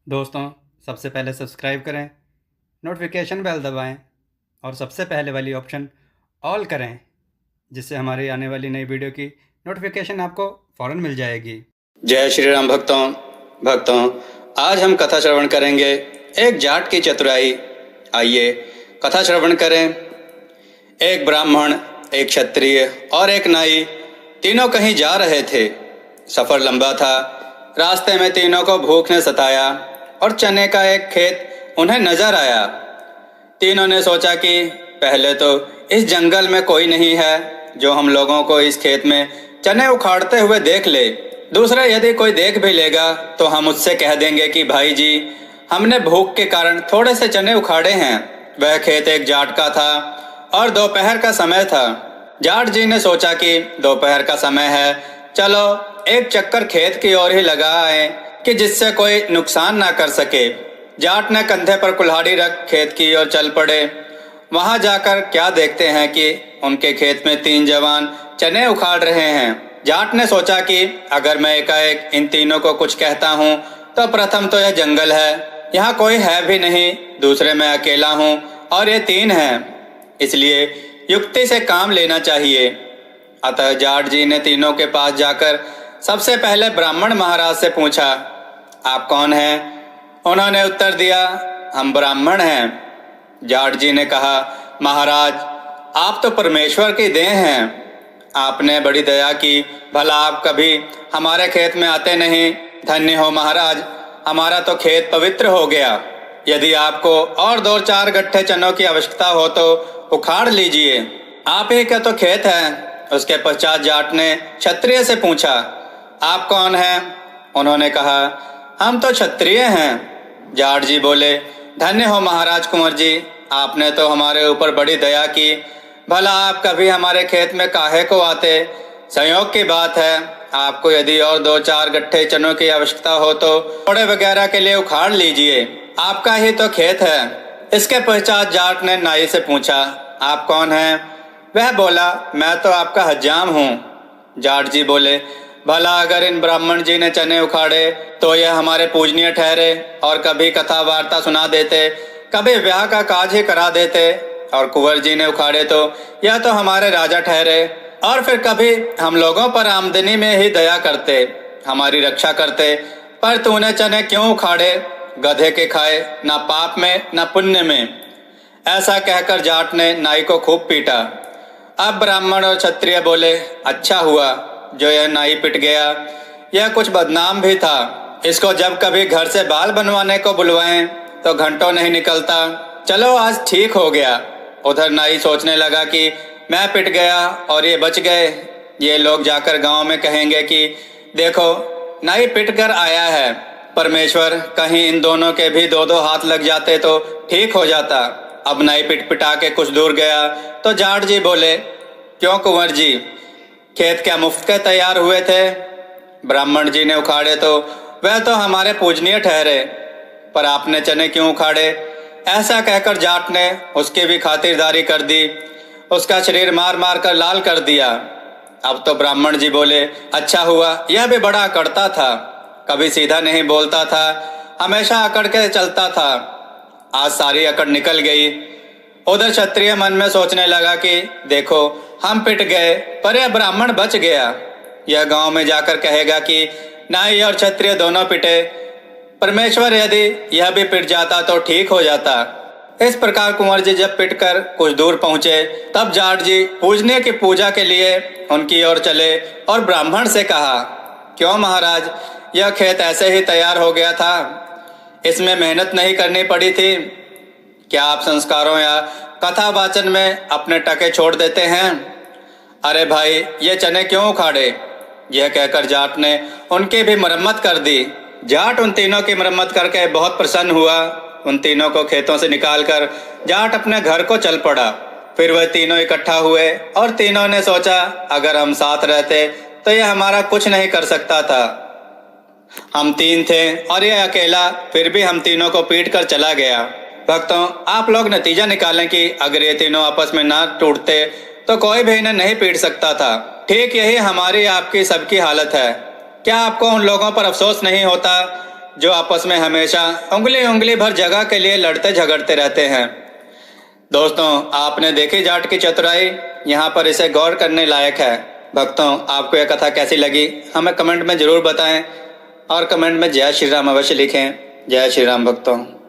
दोस्तों, सबसे पहले सब्सक्राइब करें, नोटिफिकेशन बेल दबाएं और सबसे पहले वाली ऑप्शन ऑल करें, जिससे हमारी आने वाली नई वीडियो की नोटिफिकेशन आपको फ़ौरन मिल जाएगी। जय श्री राम भक्तों, आज हम कथा श्रवण करेंगे एक जाट की चतुराई। आइए कथा श्रवण करें। एक ब्राह्मण, एक क्षत्रिय और एक नाई तीनों कहीं जा रहे थे। सफ़र लंबा था। रास्ते में तीनों को भूख ने सताया और चने का एक खेत उन्हें नजर आया। तीनों ने सोचा कि पहले तो इस जंगल में कोई नहीं है जो हम लोगों को इस खेत में चने उखाड़ते हुए देख ले। दूसरा, यदि कोई देख भी लेगा तो हम उससे कह देंगे कि भाई जी, हमने भूख के कारण थोड़े से चने उखाड़े हैं। वह खेत एक जाट का था और दोपहर का समय था। जाट जी ने सोचा कि दोपहर का समय है, चलो एक चक्कर खेत की ओर ही लगा आए कि जिससे कोई नुकसान ना कर सके। जाट ने कंधे पर कुल्हाड़ी रख खेत की ओर चल पड़े। वहां जाकर क्या देखते हैं कि उनके खेत में 3 जवान चने उखाड़ रहे हैं। जाट ने सोचा कि अगर मैं एकाएक इन तीनों को कुछ कहता हूँ तो प्रथम तो यह जंगल है, यहाँ कोई है भी नहीं। दूसरे मैं अकेला हूँ और ये 3 हैं, इसलिए युक्ति से काम लेना चाहिए। अतः जाट जी ने तीनों के पास जाकर सबसे पहले ब्राह्मण महाराज से पूछा, आप कौन हैं? उन्होंने उत्तर दिया, हम ब्राह्मण हैं। जाट जी ने कहा, महाराज, आप तो परमेश्वर की देन हैं। आपने बड़ी दया की, भला आप कभी हमारे खेत में आते नहीं। धन्य हो महाराज, हमारा तो खेत पवित्र हो गया। यदि आपको और 2-4 गट्ठे चनों की आवश्यकता हो तो उखाड़ लीजिए, आप ही का तो खेत है। उसके पश्चात जाट ने क्षत्रिय से पूछा, आप कौन हैं? उन्होंने कहा, हम तो क्षत्रिय हैं। जाट जी बोले, धन्य हो महाराज कुंवर जी, आपने तो हमारे ऊपर बड़ी दया की। भला आप कभी हमारे खेत में काहे को आते? संयोग की बात है, आपको यदि और 2-4 गट्ठे चनों की आवश्यकता हो तो थोड़े वगैरह के लिए उखाड़ लीजिए, आपका ही तो खेत है। इसके पश्चात जाट ने नाई से पूछा, आप कौन हैं? वह बोला, मैं तो आपका हज्जाम हूँ। जाट जी बोले, भला अगर इन ब्राह्मण जी ने चने उखाड़े तो यह हमारे पूजनीय ठहरे और कभी कथा वार्ता सुना देते, कभी ब्याह का काज ही करा देते। और कुंवर जी ने उखाड़े तो यह तो हमारे राजा ठहरे और फिर कभी हम लोगों पर आमदनी में ही दया करते, हमारी रक्षा करते। पर तूने चने क्यों उखाड़े? गधे के खाए, ना पाप में ना पुण्य में। ऐसा कहकर जाट ने नाई को खूब पीटा। अब ब्राह्मण और क्षत्रिय बोले, अच्छा हुआ जो यह नाई पिट गया, यह कुछ बदनाम भी था। इसको जब कभी घर से बाल बनवाने को बुलवाएं तो घंटों नहीं निकलता। चलो आज ठीक हो गया। उधर नाई सोचने लगा कि मैं पिट गया और ये बच गए। ये लोग जाकर गांव में कहेंगे कि देखो, नाई पिट कर आया है। परमेश्वर, कहीं इन दोनों के भी 2-2 हाथ लग जाते तो ठीक हो जाता। अब नाई पिट पिटा के कुछ दूर गया तो जाट जी बोले, क्यों कुंवर जी, खेत क्या मुफ्त के तैयार हुए थे? ब्राह्मण जी ने उखाड़े तो वह तो हमारे पूजनीय ठहरे, पर आपने चने क्यों उखाड़े? ऐसा कहकर जाट ने उसकी भी खातिरदारी कर दी, उसका शरीर मार मार कर लाल कर दिया। अब तो ब्राह्मण जी बोले, अच्छा हुआ, यह भी बड़ा अकड़ता था, कभी सीधा नहीं बोलता था, हमेशा अकड़ के चलता था। आज सारी अकड़ निकल गई। उधर क्षत्रिय मन में सोचने लगा कि देखो, हम पिट गए पर यह ब्राह्मण बच गया। यह गांव में जाकर कहेगा कि नाई और क्षत्रिय दोनों पिटे। परमेश्वर, यदि यह भी पिट जाता तो ठीक हो जाता। इस प्रकार कुंवर जी जब पिटकर कुछ दूर पहुंचे तब जाट जी पूजने की पूजा के लिए उनकी ओर चले और ब्राह्मण से कहा, क्यों महाराज, यह खेत ऐसे ही तैयार हो गया था? इसमें मेहनत नहीं करनी पड़ी थी? क्या आप संस्कारों या कथा वाचन में अपने टके छोड़ देते हैं? अरे भाई, ये चने क्यों उखाड़े? यह कहकर जाट ने उनकी भी मरम्मत कर दी। जाट उन तीनों की मरम्मत करके बहुत प्रसन्न हुआ। उन तीनों को खेतों से निकालकर जाट अपने घर को चल पड़ा। फिर वह तीनों इकट्ठा हुए और तीनों ने सोचा, अगर हम साथ रहते तो यह हमारा कुछ नहीं कर सकता था। हम 3 थे और यह अकेला, फिर भी हम तीनों को पीट कर चला गया। भक्तों, आप लोग नतीजा निकालें कि अगर ये तीनों आपस में ना टूटते तो कोई भी इन्हें नहीं पीट सकता था। ठीक यही हमारी आपकी सबकी हालत है। क्या आपको उन लोगों पर अफसोस नहीं होता जो आपस में हमेशा उंगली उंगली भर जगह के लिए लड़ते झगड़ते रहते हैं। दोस्तों, आपने देखी जाट की चतुराई, यहाँ पर इसे गौर करने लायक है। भक्तों, आपको यह कथा कैसी लगी हमें कमेंट में ज़रूर बताएं और कमेंट में जय श्री राम अवश्य लिखें। जय श्री राम भक्तों।